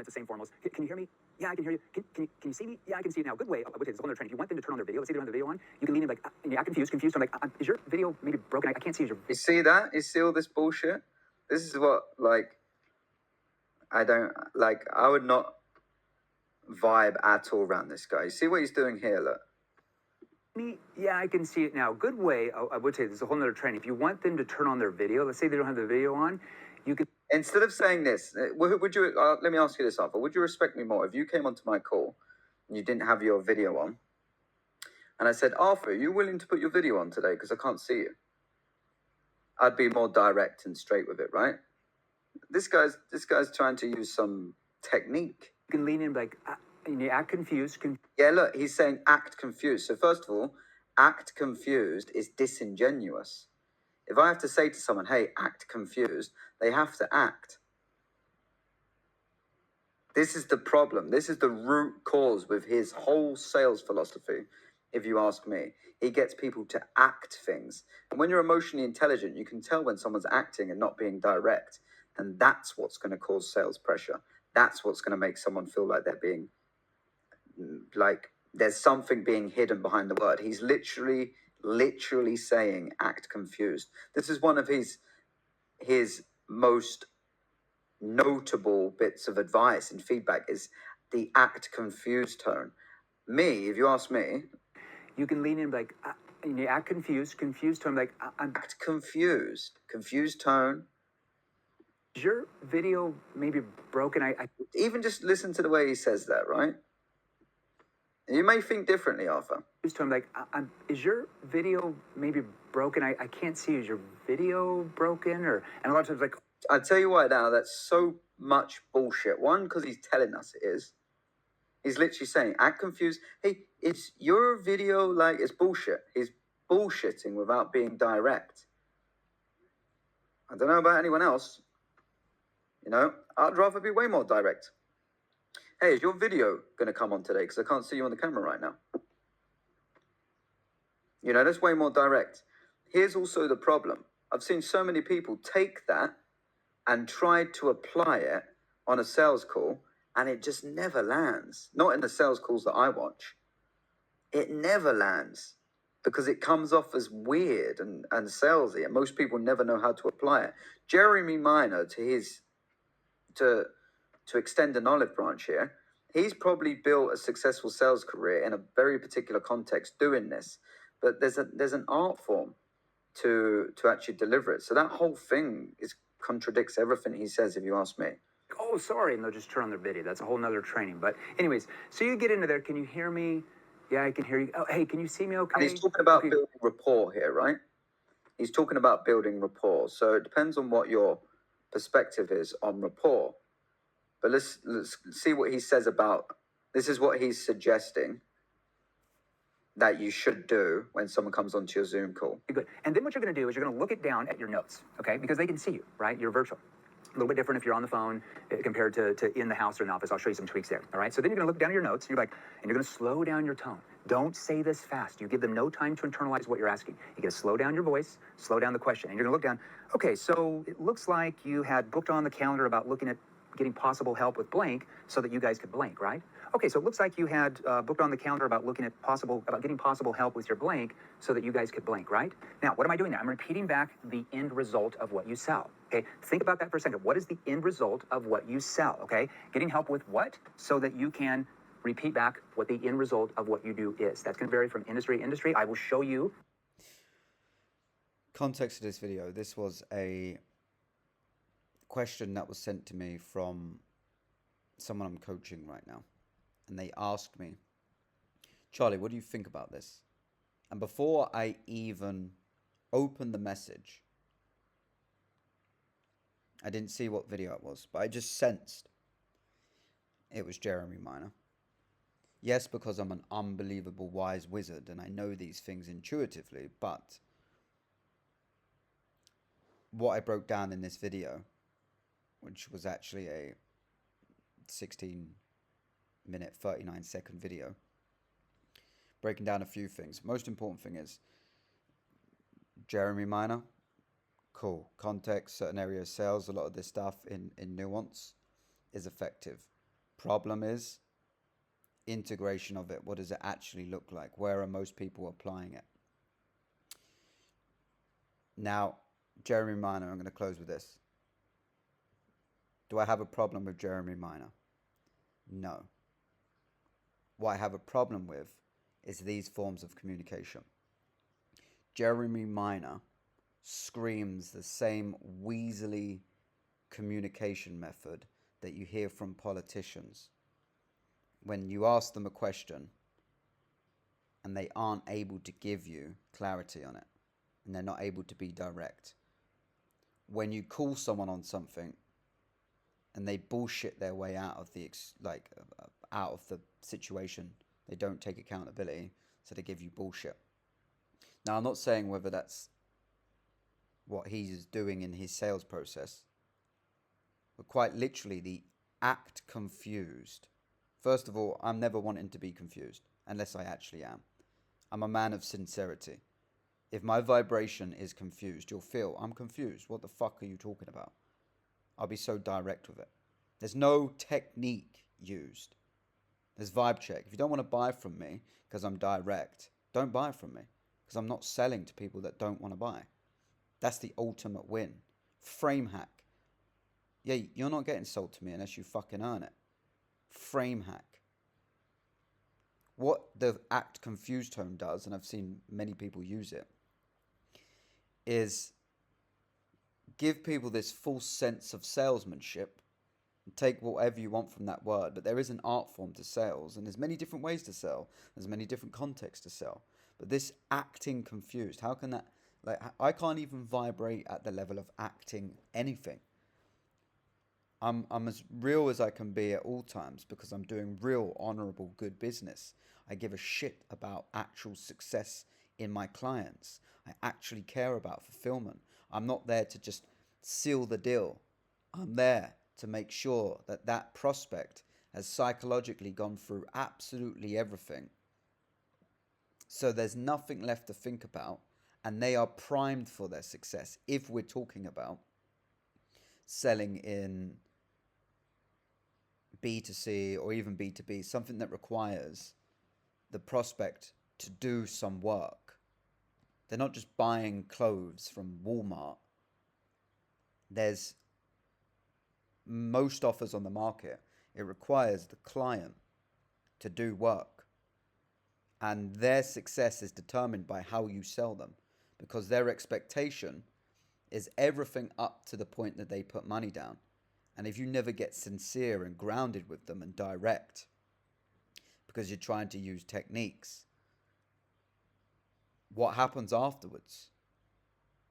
It's the same formals. Can you hear me? Yeah, I can hear you. Can you see me? Yeah, I can see you now. Good way. Which is a whole other training. If you want them to turn on their video, let's say they don't have the video on, you can lean in like, yeah, confused. I'm like, is your video maybe broken? I can't see your. You see that? You see all this bullshit? This is what, like, I don't, like, I would not vibe at all around this guy. You see what he's doing here, look. Me? Yeah, I can see it now. Good way. I would say this is a whole other training. If you want them to turn on their video, let's say they don't have the video on, you can. Instead of saying this, would you, let me ask you this, Arthur, would you respect me more if you came onto my call and you didn't have your video on, and I said, Arthur, are you willing to put your video on today because I can't see you? I'd be more direct and straight with it, right? This guy's trying to use some technique. You can lean in like, you act confused. Yeah, look, he's saying act confused. So first of all, act confused is disingenuous. If I have to say to someone, hey, act confused, they have to act. This is the problem. This is the root cause with his whole sales philosophy, if you ask me. He gets people to act things. And when you're emotionally intelligent, you can tell when someone's acting and not being direct. And that's what's going to cause sales pressure. That's what's going to make someone feel like they're being, like, there's something being hidden behind the word. He's literally saying act confused. This is one of his most notable bits of advice and feedback is the act confused tone. Me, if you ask me, you can lean in like, you act confused tone, like, I'm act confused tone. Is your video maybe broken? I even just listen to the way he says that, right? You may think differently, Arthur. I'm like, is your video maybe broken? I can't see. Is your video broken? And a lot of times, like, I tell you why now, that's so much bullshit. One, because he's telling us it is. He's literally saying, act confused. Hey, it's your video, like, it's bullshit. He's bullshitting without being direct. I don't know about anyone else. You know, I'd rather be way more direct. Hey, is your video going to come on today? Because I can't see you on the camera right now. You know, that's way more direct. Here's also the problem. I've seen so many people take that and try to apply it on a sales call, and it just never lands. Not in the sales calls that I watch. It never lands because it comes off as weird and salesy, and most people never know how to apply it. Jeremy Minor, to extend an olive branch here, he's probably built a successful sales career in a very particular context doing this, but there's an art form to actually deliver it. So that whole thing contradicts everything he says, if you ask me. Oh, sorry, and they'll just turn on their video. That's a whole nother training. But anyways, so you get into there. Can you hear me? Yeah, I can hear you. Oh, hey, can you see me okay? And he's talking about building rapport here, right? He's talking about building rapport. So it depends on what your perspective is on rapport. But let's see what he says about, this is what he's suggesting that you should do when someone comes onto your Zoom call. Good. And then what you're going to do is you're going to look it down at your notes, okay? Because they can see you, right? You're virtual. A little bit different if you're on the phone compared to in the house or in the office. I'll show you some tweaks there, all right? So then you're going to look down at your notes, and you're going to slow down your tone. Don't say this fast. You give them no time to internalize what you're asking. You got to slow down your voice, slow down the question, and you're going to look down. Okay, so it looks like you had booked on the calendar about looking at getting possible help with blank so that you guys could blank, right? Okay, so it looks like you had booked on the calendar about getting possible help with your blank so that you guys could blank, right? Now, what am I doing now? I'm repeating back the end result of what you sell, okay? Think about that for a second. What is the end result of what you sell, okay? Getting help with what so that you can repeat back what the end result of what you do is. That's going to vary from industry to industry. I will show you. Context of this video. This was a question that was sent to me from someone I'm coaching right now. And they asked me, Charlie, what do you think about this? And before I even opened the message, I didn't see what video it was, but I just sensed it was Jeremy Minor. Yes, because I'm an unbelievable wise wizard and I know these things intuitively, but what I broke down in this video, which was actually a 16-minute, 39-second video, breaking down a few things. Most important thing is Jeremy Minor, cool. Context, certain area of sales, a lot of this stuff in nuance is effective. Problem is integration of it. What does it actually look like? Where are most people applying it? Now, Jeremy Minor, I'm going to close with this. Do I have a problem with Jeremy Minor? No. What I have a problem with is these forms of communication. Jeremy Minor screams the same weaselly communication method that you hear from politicians. When you ask them a question and they aren't able to give you clarity on it, and they're not able to be direct. When you call someone on something and they bullshit their way out of the out of the situation, they don't take accountability, so they give you bullshit. Now, I'm not saying whether that's what he's doing in his sales process, but quite literally the act confused. First of all, I'm never wanting to be confused unless I actually am. I'm a man of sincerity. If my vibration is confused, you'll feel I'm confused. What the fuck are you talking about? I'll be so direct with it. There's no technique used. There's vibe check. If you don't want to buy from me because I'm direct, don't buy from me because I'm not selling to people that don't want to buy. That's the ultimate win. Frame hack. Yeah, you're not getting sold to me unless you fucking earn it. Frame hack. What the act confused tone does, and I've seen many people use it, is give people this false sense of salesmanship and take whatever you want from that word. But there is an art form to sales, and there's many different ways to sell. There's many different contexts to sell. But this acting confused, how can that, I can't even vibrate at the level of acting anything. I'm as real as I can be at all times because I'm doing real, honorable, good business. I give a shit about actual success in my clients. I actually care about fulfillment. I'm not there to just seal the deal. I'm there to make sure that that prospect has psychologically gone through absolutely everything. So there's nothing left to think about, and they are primed for their success if we're talking about selling in B2C or even B2B, something that requires the prospect to do some work. They're not just buying clothes from Walmart. There's most offers on the market. It requires the client to do work. And their success is determined by how you sell them, because their expectation is everything up to the point that they put money down. And if you never get sincere and grounded with them and direct, because you're trying to use techniques, what happens afterwards?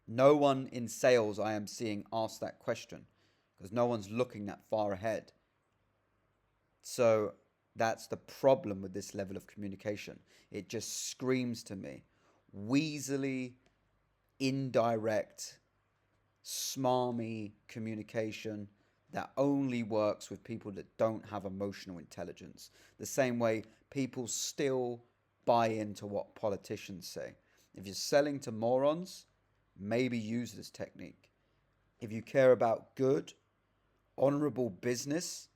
No one in sales I am seeing ask that question because no one's looking that far ahead. So that's the problem with this level of communication. It just screams to me weaselly, indirect, smarmy communication that only works with people that don't have emotional intelligence. The same way people still buy into what politicians say. If you're selling to morons, maybe use this technique. If you care about good, honorable business,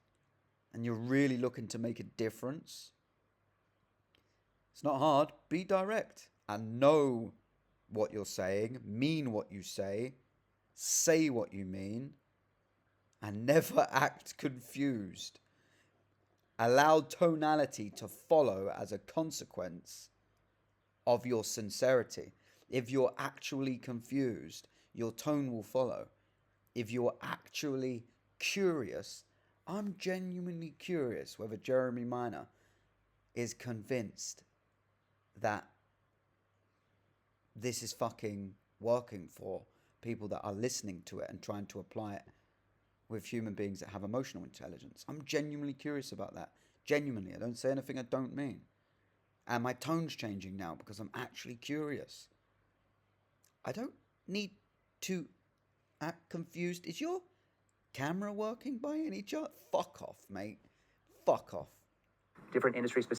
and you're really looking to make a difference, it's not hard. Be direct and know what you're saying, mean what you say what you mean, and never act confused. Allow tonality to follow as a consequence of your sincerity. If you're actually confused, your tone will follow. If you're actually curious, I'm genuinely curious whether Jeremy Minor is convinced that this is fucking working for people that are listening to it and trying to apply it with human beings that have emotional intelligence. I'm genuinely curious about that. Genuinely. I don't say anything I don't mean. And my tone's changing now because I'm actually curious. I don't need to act confused. Is your camera working by any chance? Fuck off, mate. Fuck off. Different industry specific